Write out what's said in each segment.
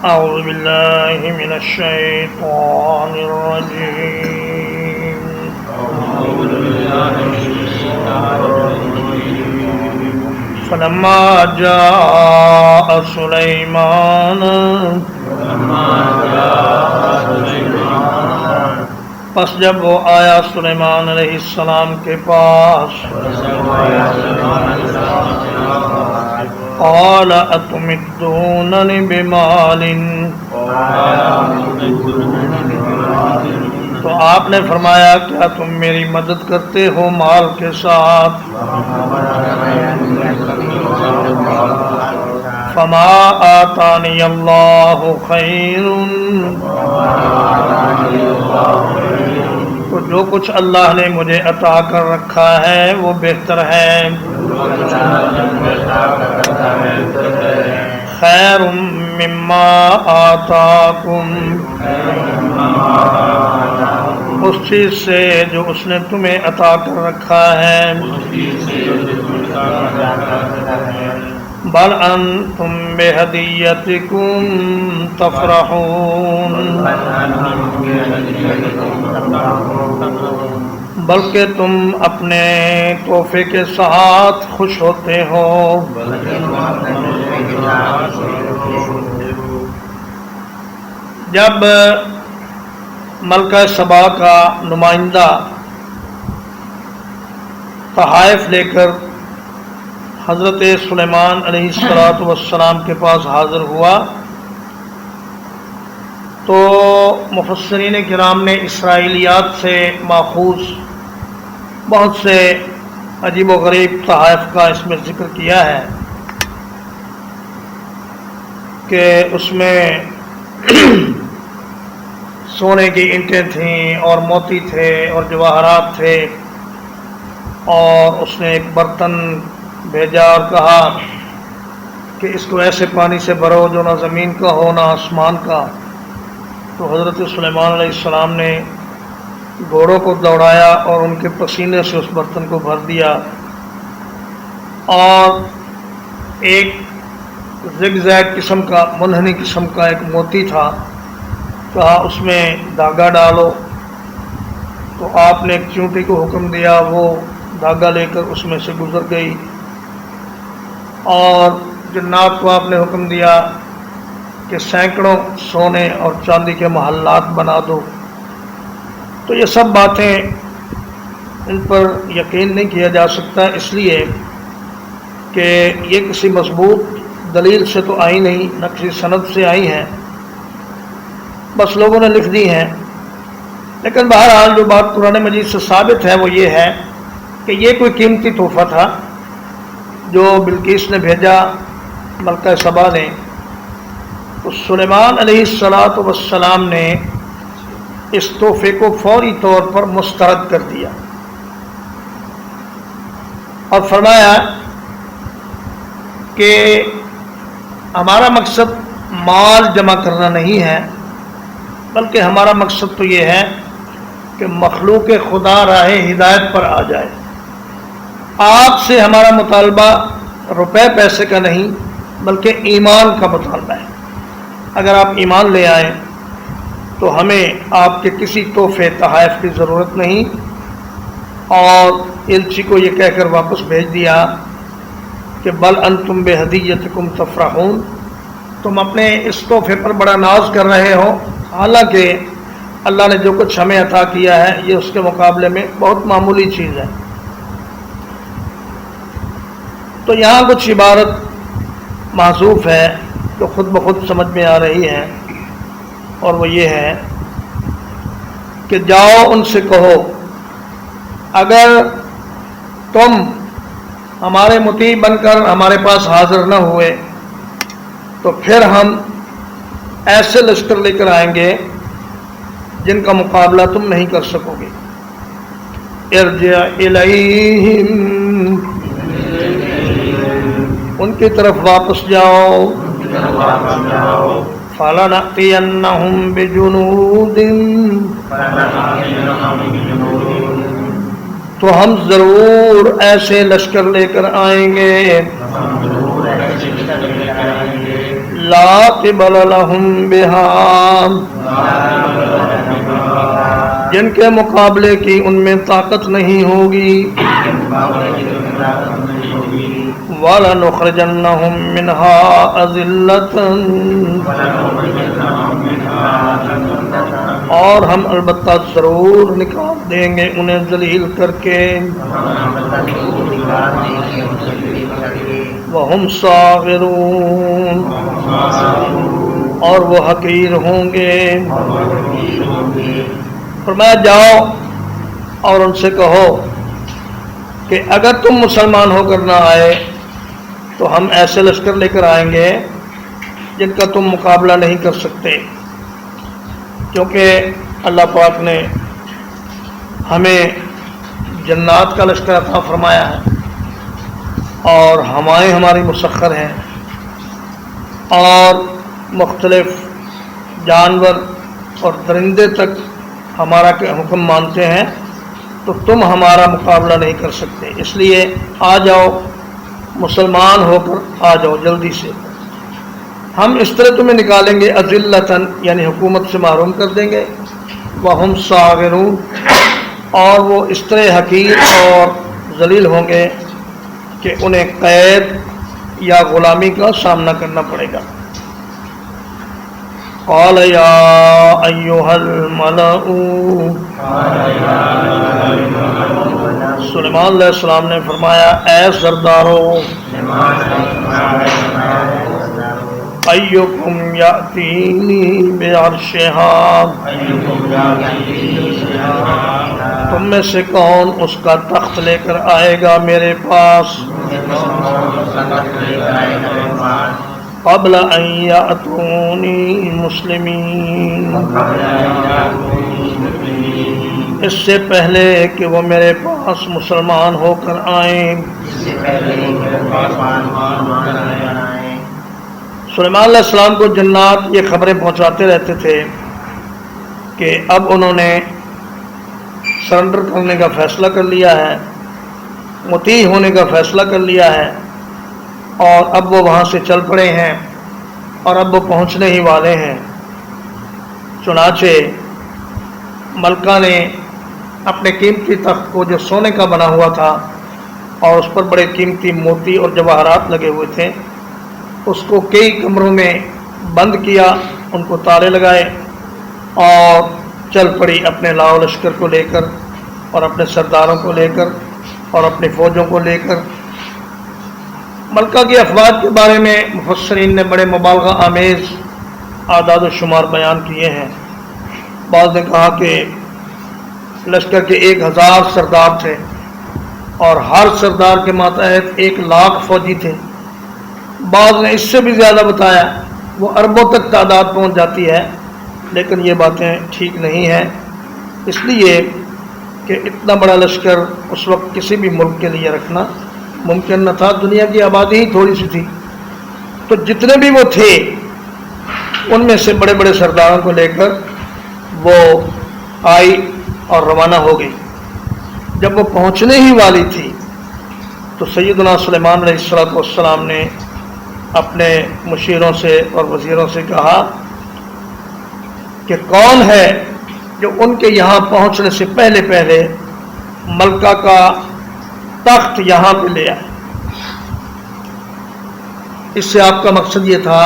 أعوذ بالله من الشيطان الرجيم فلما جاء سليمان پس جب وہ آیا سلیمان علیہ السلام کے پاس قال اتمدوننی بمال تو آپ نے فرمایا کیا تم میری مدد کرتے ہو مال کے ساتھ فما آتانی اللہ خیر تو جو کچھ اللہ نے مجھے عطا کر رکھا ہے وہ بہتر ہے خیر مما آتاکم اس چیز سے جو اس نے تمہیں عطا کر رکھا ہے بل انتم بہدیتکم تفرحون بلکہ تم اپنے تحفے کے ساتھ خوش ہوتے ہو جب ملکہ سبا کا نمائندہ تحائف لے کر حضرت سلیمان علیہ السلام کے پاس حاضر ہوا تو مفسرین کرام نے اسرائیلیات سے ماخوذ بہت سے عجیب و غریب تحائف کا اس میں ذکر کیا ہے کہ اس میں سونے کی اینٹیں تھیں اور موتی تھے اور جواہرات تھے، اور اس نے ایک برتن بھیجا اور کہا کہ اس کو ایسے پانی سے بھرو جو نہ زمین کا ہو نہ آسمان کا۔ تو حضرت سلیمان علیہ السلام نے گھوڑوں کو دوڑایا اور ان کے پسینے سے اس برتن کو بھر دیا، اور ایک زگ زیگ قسم کا منحنی قسم کا ایک موتی تھا، کہا اس میں دھاگا ڈالو۔ تو آپ نے ایک چیونٹی کو حکم دیا، وہ دھاگا لے کر اس میں سے گزر گئی، اور جنات کو آپ نے حکم دیا کہ سینکڑوں سونے اور چاندی کے محلات بنا دو۔ تو یہ سب باتیں ان پر یقین نہیں کیا جا سکتا، اس لیے کہ یہ کسی مضبوط دلیل سے تو آئی نہیں، نہ کسی سند سے آئی ہیں، بس لوگوں نے لکھ دی ہیں۔ لیکن بہرحال جو بات قرآن مجید سے ثابت ہے وہ یہ ہے کہ یہ کوئی قیمتی تحفہ تھا جو بلقیس نے بھیجا ملکہ سبا نے۔ تو سلیمان علیہ السلام نے اس تحفے کو فوری طور پر مسترد کر دیا اور فرمایا کہ ہمارا مقصد مال جمع کرنا نہیں ہے، بلکہ ہمارا مقصد تو یہ ہے کہ مخلوق خدا راہ ہدایت پر آ جائے۔ آپ سے ہمارا مطالبہ روپے پیسے کا نہیں بلکہ ایمان کا مطالبہ ہے۔ اگر آپ ایمان لے آئیں تو ہمیں آپ کے کسی تحفے تحائف کی ضرورت نہیں۔ اور الچی کو یہ کہہ کر واپس بھیج دیا کہ بل انتم بہدیتکم تفرحون، تم اپنے اس تحفے پر بڑا ناز کر رہے ہو، حالانکہ اللہ نے جو کچھ ہمیں عطا کیا ہے یہ اس کے مقابلے میں بہت معمولی چیز ہے۔ تو یہاں کچھ عبارت محذوف ہے جو خود بخود سمجھ میں آ رہی ہے، اور وہ یہ ہے کہ جاؤ ان سے کہو اگر تم ہمارے مطیع بن کر ہمارے پاس حاضر نہ ہوئے تو پھر ہم ایسے لشکر لے کر آئیں گے جن کا مقابلہ تم نہیں کر سکو گے۔ ارجع الیہم، ان کی طرف واپس جاؤ، فَلَنَأْتِيَنَّهُمْ بِجُنُودٍ، تو ہم ضرور ایسے لشکر لے کر آئیں گے لا قبل لهم بها، جن کے مقابلے کی ان میں طاقت نہیں ہوگی، وَلَنُخْرِجَنَّهُم مِّنْهَا أَذِلَّةً، اور ہم البتہ ضرور نکال دیں گے انہیں ذلیل کر کے، وَهُمْ صَاغِرُونَ، اور وہ حقیر ہوں گے۔ فرمایا جاؤ اور ان سے کہو کہ اگر تم مسلمان ہو کر نہ آئے تو ہم ایسے لشکر لے کر آئیں گے جن کا تم مقابلہ نہیں کر سکتے، کیونکہ اللہ پاک نے ہمیں جنات کا لشکر عطا فرمایا ہے اور ہوائیں ہماری مسخر ہیں اور مختلف جانور اور درندے تک ہمارا حکم مانتے ہیں، تو تم ہمارا مقابلہ نہیں کر سکتے، اس لیے آ جاؤ، مسلمان ہو کر آ جاؤ جلدی سے، ہم اس طرح تمہیں نکالیں گے، اذلتاً یعنی حکومت سے محروم کر دیں گے، وہم صاغرون، اور وہ اس طرح حقیر اور ذلیل ہوں گے کہ انہیں قید یا غلامی کا سامنا کرنا پڑے گا۔ قال یا ایھا الملأ، سلیمان علیہ السلام نے فرمایا اے سردارو، ایکم یأتینی بعرشہا، تم میں سے کون اس کا تخت لے کر آئے گا میرے پاس، قبل ان یأتونی مسلمین، اس سے پہلے کہ وہ میرے پاس مسلمان ہو کر آئیں۔ سلیمان علیہ السلام کو جنات یہ خبریں پہنچاتے رہتے تھے کہ اب انہوں نے سرنڈر کرنے کا فیصلہ کر لیا ہے، مطیع ہونے کا فیصلہ کر لیا ہے، اور اب وہ وہاں سے چل پڑے ہیں اور اب وہ پہنچنے ہی والے ہیں۔ چنانچہ ملکہ نے اپنے قیمتی تخت کو جو سونے کا بنا ہوا تھا اور اس پر بڑے قیمتی موتی اور جواہرات لگے ہوئے تھے، اس کو کئی کمروں میں بند کیا، ان کو تالے لگائے اور چل پڑی اپنے لاؤ لشکر کو لے کر اور اپنے سرداروں کو لے کر اور اپنی فوجوں کو لے کر۔ ملکہ کی افواج کے بارے میں مفسرین نے بڑے مبالغہ آمیز اعداد و شمار بیان کیے ہیں۔ بعض نے کہا کہ لشکر کے 1000 سردار تھے اور ہر سردار کے ماتحت 1,00,000 فوجی تھے، بعض نے اس سے بھی زیادہ بتایا، وہ اربوں تک تعداد پہنچ جاتی ہے، لیکن یہ باتیں ٹھیک نہیں ہیں، اس لیے کہ اتنا بڑا لشکر اس وقت کسی بھی ملک کے لیے رکھنا ممکن نہ تھا، دنیا کی آبادی ہی تھوڑی سی تھی، تو جتنے بھی وہ تھے ان میں سے بڑے بڑے سرداروں کو لے کر وہ آئی اور روانہ ہو گئی۔ جب وہ پہنچنے ہی والی تھی تو سیدنا سلیمان علیہ السلام نے اپنے مشیروں سے اور وزیروں سے کہا کہ کون ہے جو ان کے یہاں پہنچنے سے پہلے پہلے ملکہ کا تخت یہاں پہ لے آئے۔ اس سے آپ کا مقصد یہ تھا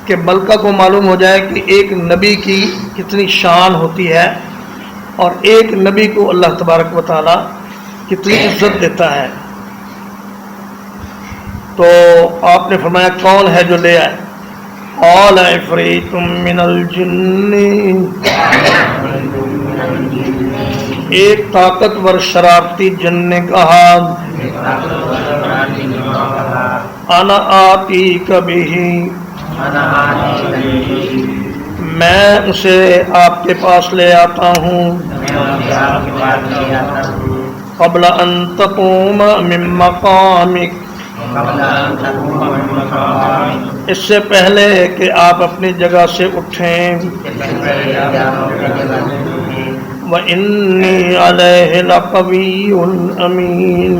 کہ ملکہ کو معلوم ہو جائے کہ ایک نبی کی کتنی شان ہوتی ہے اور ایک نبی کو اللہ تبارک و تعالی کتنی عزت دیتا ہے۔ تو آپ نے فرمایا کون ہے جو لے آئے؟ قال عفریت من الجن، ایک طاقتور شرارتی جن نے کہا انا آتیک بہ، میں اسے آپ کے پاس لے آتا ہوں، قبل ان تقوم من مقامک، اس سے پہلے کہ آپ اپنی جگہ سے اٹھیں، وَإِنِّي عَلَيْهِ لَقَوِيٌّ أَمِينٌ،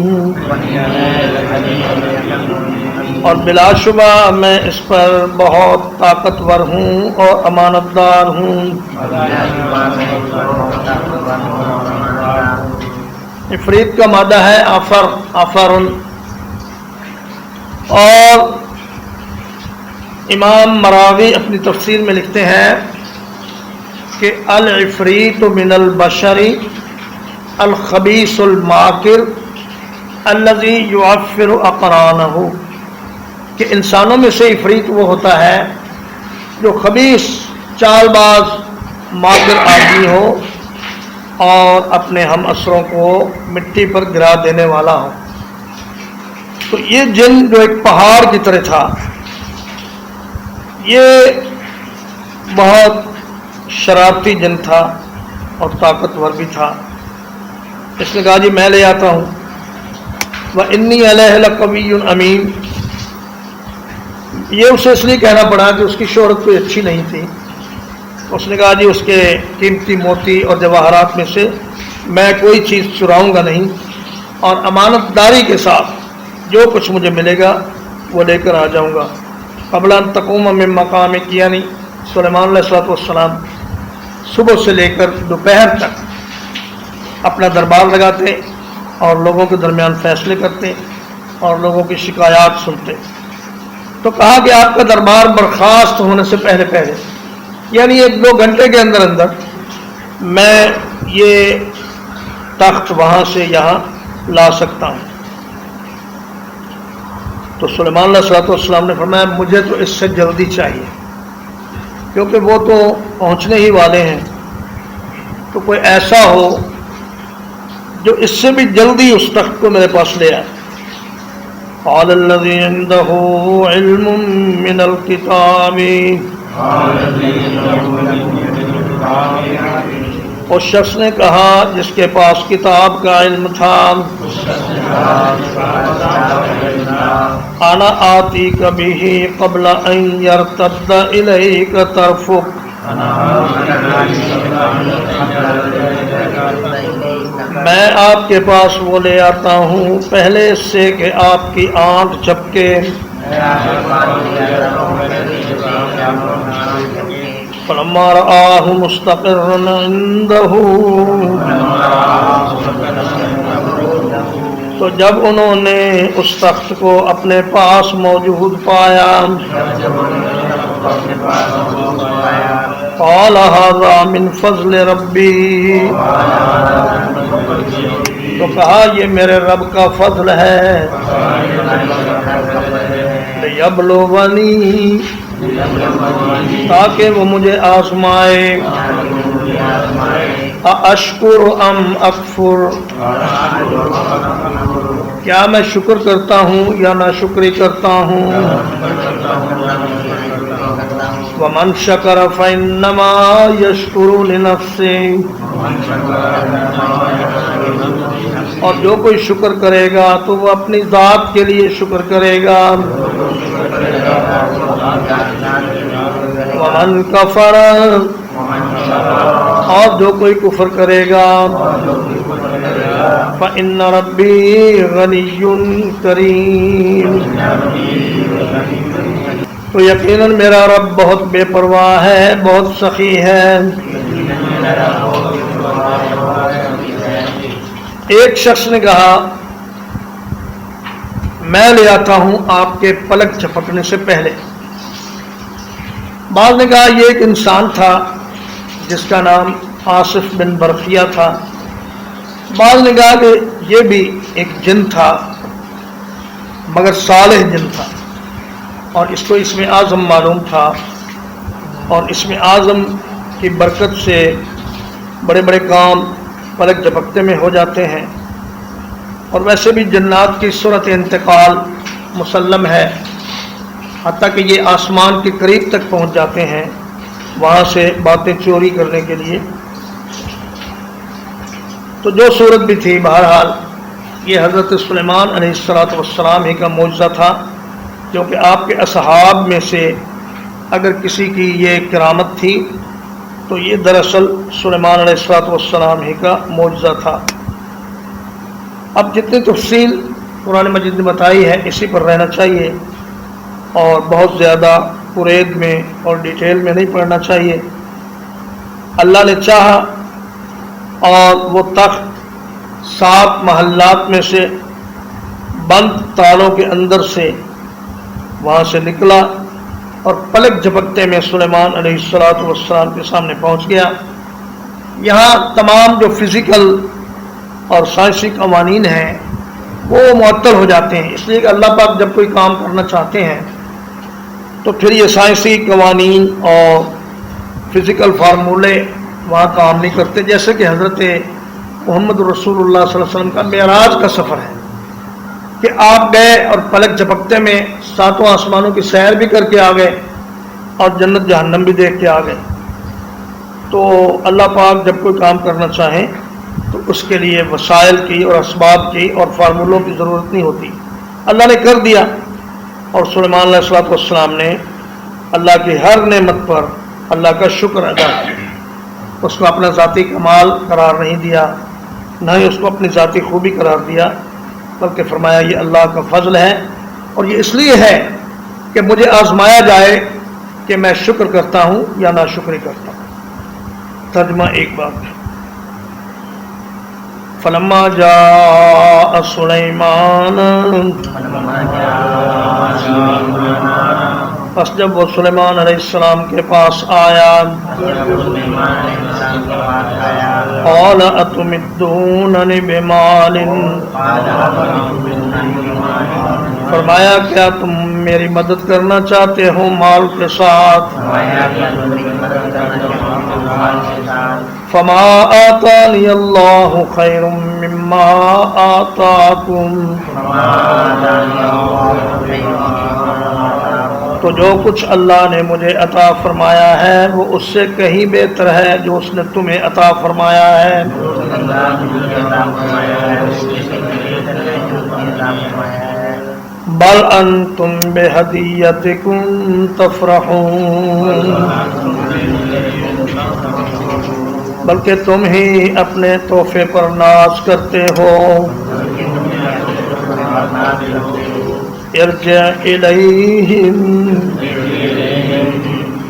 اور بلا شبہ میں اس پر بہت طاقتور ہوں اور امانت دار ہوں۔ عفریت کا مادہ ہے آفر، اور امام مراوی اپنی تفسیر میں لکھتے ہیں کہ العفریت من البشر الخبیث الماکر الذی یعفر اقرانہ، کہ انسانوں میں سے عفریت وہ ہوتا ہے جو خبیث چال باز ماکر آدمی ہو اور اپنے ہم اسروں کو مٹی پر گرا دینے والا ہو۔ تو یہ جن جو ایک پہاڑ کی طرح تھا، یہ بہت شرارتی جن تھا اور طاقتور بھی تھا۔ اس نے کہا جی میں لے آتا ہوں، وَإِنِّي عَلَيْهِ لَقَوِيٌّ أَمِينٌ۔ یہ اسے اس لیے کہنا پڑا کہ اس کی شہرت کوئی اچھی نہیں تھی۔ اس نے کہا جی اس کے قیمتی موتی اور جواہرات میں سے میں کوئی چیز چراؤں گا نہیں، اور امانت داری کے ساتھ جو کچھ مجھے ملے گا وہ لے کر آ جاؤں گا۔ قبل ان تقوم من مقامک، یعنی سلیمان علیہ السلام صبح سے لے کر دوپہر تک اپنا دربار لگاتے اور لوگوں کے درمیان فیصلے کرتے اور لوگوں کی شکایات سنتے۔ تو کہا کہ آپ کا دربار برخاست ہونے سے پہلے یعنی 1-2 گھنٹے کے اندر میں یہ تخت وہاں سے یہاں لا سکتا ہوں۔ تو سلیمان علیہ السلام نے فرمایا مجھے تو اس سے جلدی چاہیے، کیونکہ وہ تو پہنچنے ہی والے ہیں، تو کوئی ایسا ہو جو اس سے بھی جلدی اس تخت کو میرے پاس لے آئے۔ قال الذی عنده علم من الکتاب، اس شخص نے کہا جس کے پاس کتاب کا علم تھا، انا آتیک بہ قبل ان یرتد الیک طرفک، میں آپ کے پاس وہ لے آتا ہوں پہلے اس سے کہ آپ کی آنکھ جھپکے۔ فلما رآہ مستقرا عنده، تو جب انہوں نے اس تخت کو اپنے پاس موجود پایا، قال ھذا من فضل ربی، تو کہا یہ میرے رب کا فضل ہے، لیبلونی، تاکہ وہ مجھے آزمائے، اشکر ام اکفر، کیا میں شکر کرتا ہوں یا ناشکری کرتا ہوں۔ ومن شکر فانما یشکر لنفسہ، اور جو کوئی شکر کرے گا تو وہ اپنی ذات کے لیے شکر کرے گا۔ ومن کفر، اور جو کوئی کفر کرے گا، فإن ربی غنی کریم، تو یقیناً میرا رب بہت بے پرواہ ہے، بہت سخی ہے۔ ایک شخص نے کہا میں لے آتا ہوں آپ کے پلک جھپکنے سے پہلے۔ بعض نے کہا یہ ایک انسان تھا جس کا نام آصف بن برقیہ تھا، بعض نے کہا کہ یہ بھی ایک جن تھا مگر صالح جن تھا، اور اس کو اسم اعظم معلوم تھا، اور اسم اعظم کی برکت سے بڑے بڑے کام پلک جھپکتے میں ہو جاتے ہیں، اور ویسے بھی جنات کی صورت انتقال مسلم ہے، حتیٰ کہ یہ آسمان کے قریب تک پہنچ جاتے ہیں وہاں سے باتیں چوری کرنے کے لیے۔ تو جو صورت بھی تھی، بہرحال یہ حضرت سلیمان علیہ السلام ہی کا معجزہ تھا، کیونکہ آپ کے اصحاب میں سے اگر کسی کی یہ کرامت تھی تو یہ دراصل سلیمان علیہ السلام ہی کا معجزہ تھا۔ اب جتنی تفصیل قرآن مجید نے بتائی ہے اسی پر رہنا چاہیے، اور بہت زیادہ قرید میں اور ڈیٹیل میں نہیں پڑھنا چاہیے. اللہ نے چاہا اور وہ تخت 7 محلات میں سے بند تالوں کے اندر سے وہاں سے نکلا اور پلک جھپکتے میں سلیمان علیہ السلام کے سامنے پہنچ گیا. یہاں تمام جو فزیکل اور سائنسی قوانین ہیں وہ معطل ہو جاتے ہیں، اس لیے کہ اللہ پاک جب کوئی کام کرنا چاہتے ہیں تو پھر یہ سائنسی قوانین اور فزیکل فارمولے وہاں کام نہیں کرتے. جیسے کہ حضرت محمد رسول اللہ صلی اللہ علیہ وسلم کا معراج کا سفر ہے کہ آپ گئے اور پلک جھپکتے میں 7 آسمانوں کی سیر بھی کر کے آ گئے اور جنت جہنم بھی دیکھ کے آ گئے. تو اللہ پاک جب کوئی کام کرنا چاہیں تو اس کے لیے وسائل کی اور اسباب کی اور فارمولوں کی ضرورت نہیں ہوتی. اللہ نے کر دیا اور سلیمان علیہ السلام نے اللہ کی ہر نعمت پر اللہ کا شکر ادا کیا. اس کو اپنا ذاتی کمال قرار نہیں دیا، نہ ہی اس کو اپنی ذاتی خوبی قرار دیا، بلکہ فرمایا یہ اللہ کا فضل ہے اور یہ اس لیے ہے کہ مجھے آزمایا جائے کہ میں شکر کرتا ہوں یا ناشکری کرتا ہوں. ترجمہ ایک بار. فلما جاء سلیمان، پس جب وہ سلیمان علیہ السلام کے پاس آیا، قال اتمدوننی بمال، فرمایا کیا تم میری مدد کرنا چاہتے ہو مال کے ساتھ؟ فما آتانی اللہ خیر مما آتاکم، تو جو کچھ اللہ نے مجھے عطا فرمایا ہے وہ اس سے کہیں بہتر ہے جو اس نے تمہیں عطا فرمایا ہے. بل انتم بہدیتکم تفرحون، بلکہ تم ہی اپنے تحفے پر ناز کرتے ہو. ارجع الیہم،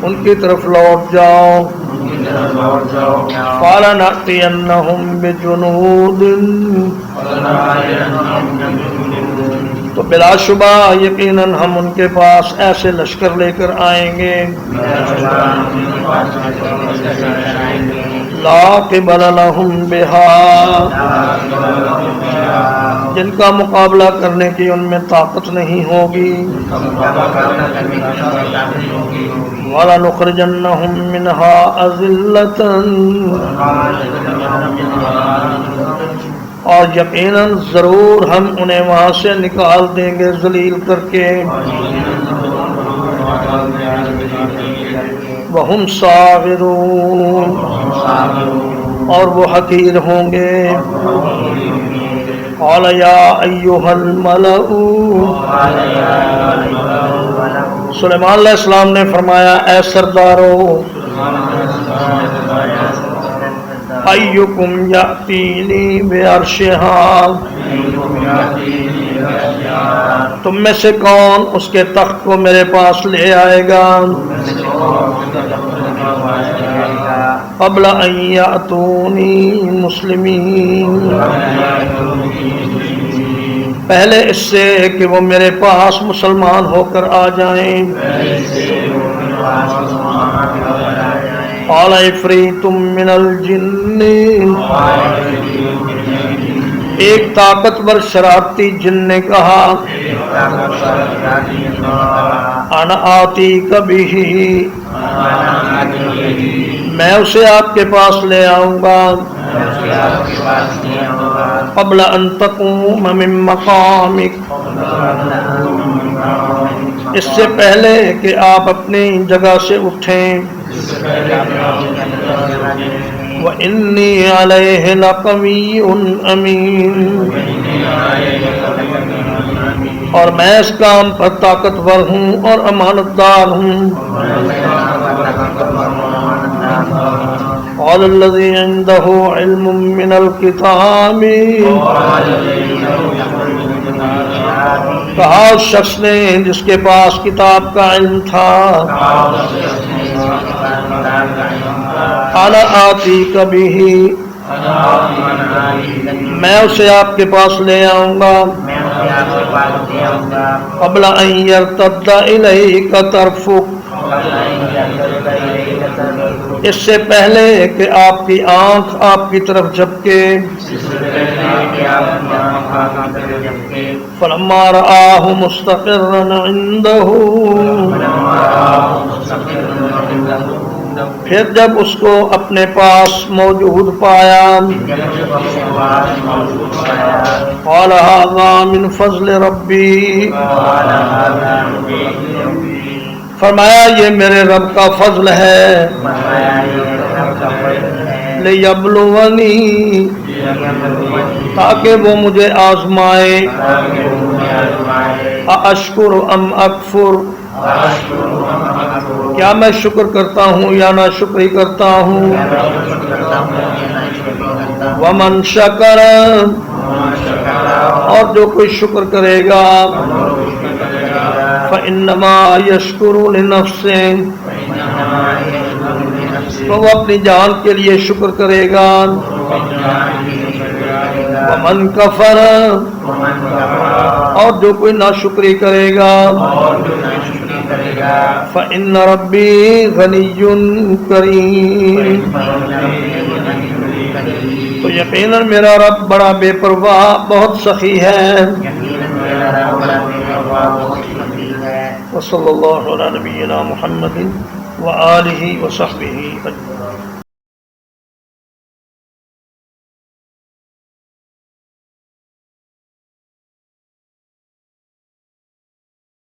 ان کی طرف لوٹ جاؤ. فلنأتینہم بجنود، تو بلا شبہ یقیناً ہم ان کے پاس ایسے لشکر لے کر آئیں گے. لا قبل لہم بہا، جن کا مقابلہ کرنے کی ان میں طاقت نہیں ہوگی. وَلَنُخْرِجَنَّهُم مِّنْهَا أَذِلَّةً، اور یقیناً ضرور ہم انہیں وہاں سے نکال دیں گے ذلیل کر کے. وَهُمْ صَاغِرُونَ، اور وہ حقیر ہوں گے. قال یا ایھا الملأ، سلیمان علیہ السلام نے فرمایا اے سردارو، ایکم یأتینی بعرشہا، تم میں سے کون اس کے تخت کو میرے پاس لے آئے گا. قبل ان یأتونی مسلمین، پہلے اس سے کہ وہ میرے پاس مسلمان ہو کر آ جائیں. قال عفریت من الجن، ایک طاقتور شرارتی جن نے کہا، انا آتیک بہ، میں اسے آپ کے پاس لے آؤں گا. قبل ان تقوم من مقامک، اس سے پہلے کہ آپ اپنی جگہ سے اٹھیں. وَإِنِّي عَلَيْهِ لَقَوِيٌّ أَمِينٌ، اور میں اس کام پر طاقتور ہوں اور امانت دار ہوں. قال الذي عنده علم من الكتاب، کہا اس شخص نے جس کے پاس کتاب کا علم تھا، انا آتی کبھی، میں اسے آپ کے پاس لے آؤں گا، قبل ان یرتد الیک طرفک، اس سے پہلے کہ آپ کی آنکھ آپ کی طرف جھپکے۔ فلما رآہ مستقرا عنده، پھر جب اس کو اپنے پاس موجود پایا، قال ھذا من فضل ربی، فرمایا یہ میرے رب کا فضل ہے، لیبلونی، تاکہ وہ مجھے آزمائے، اشکر ام اکفر، کیا میں شکر کرتا ہوں یا نہ شکری کرتا ہوں۔ ومن شکر، اور جو کوئی شکر کرے گا، فإنما يشکر لنفسه، تو وہ اپنی جان کے لیے شکر کرے گا۔ ومن کفر، اور جو کوئی ناشکری کرے گا، فإن ربی غنی کریم، تو یقیناً میرا رب بڑا بے پرواہ بہت سخی ہے۔ وصلی اللہ علی نبینا محمد وآلہ وصحبہ اجمعین۔